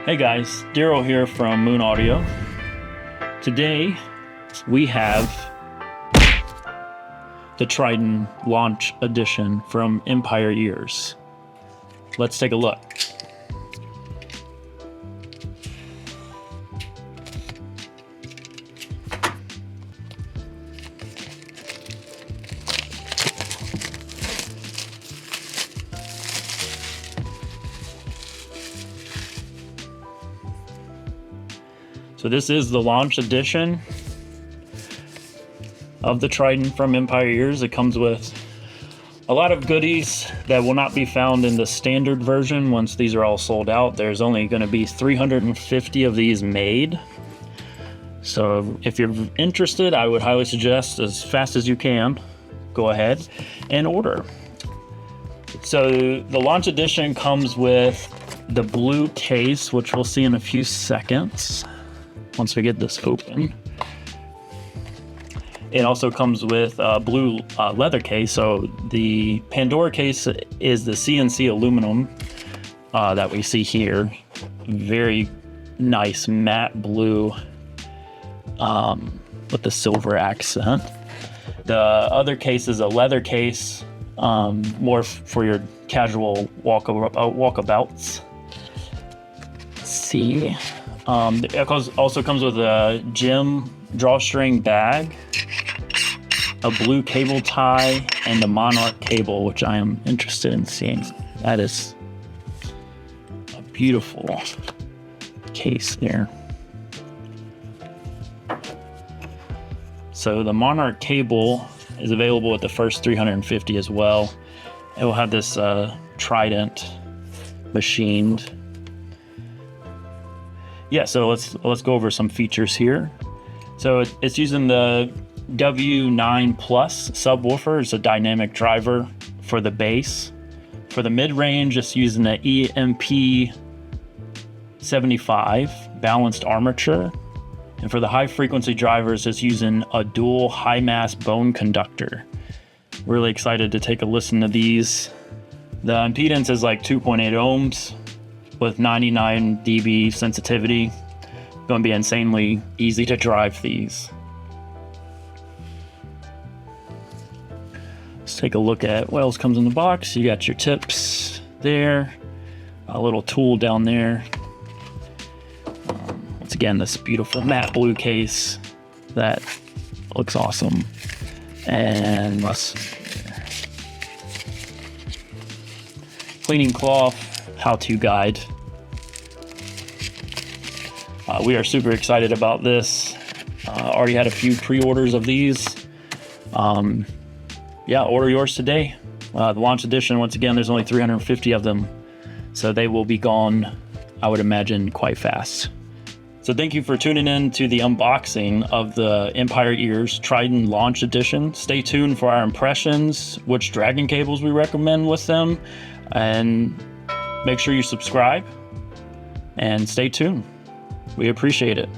Hey guys, Daryl here from Moon Audio. Today we have the Triton Launch Edition from Empire Ears. Let's take a look. So this is the launch edition of the Triton from Empire Ears. It comes with a lot of goodies that will not be found in the standard version once these are all sold out. There's only going to be 350 of these made. So if you're interested, I would highly suggest, as fast as you can, go ahead and order. So the launch edition comes with the blue case, which we'll see in a few seconds once we get this open. It also comes with a blue leather case. So the Pandora case is the CNC aluminum that we see here. Very nice matte blue with the silver accent. The other case is a leather case, more for your casual walkabouts. Let's see. It also comes with a gem drawstring bag, a blue cable tie, and a Monarch cable, which I am interested in seeing. That is a beautiful case there. So the Monarch cable is available at the first 350 as well. It will have this Trident machined. Yeah, so let's go over some features here. So it's using the W9 Plus subwoofer. It's a dynamic driver for the bass. For the mid-range, it's using the EMP75 balanced armature. And for the high-frequency drivers, it's using a dual high-mass bone conductor. Really excited to take a listen to these. The impedance is like 2.8 ohms. With 99 dB sensitivity. Going to be insanely easy to drive these. Let's take a look at what else comes in the box. You got your tips there, a little tool down there. Once again, this beautiful matte blue case that looks awesome. And cleaning cloth, how-to guide. We are super excited about this. Already had a few pre-orders of these. Yeah, order yours today. The launch edition, once again, there's only 350 of them, so they will be gone, I would imagine, quite fast. So thank you for tuning in to the unboxing of the Empire Ears Triton Launch Edition. Stay tuned for our impressions, which dragon cables we recommend with them, and make sure you subscribe and stay tuned. We appreciate it.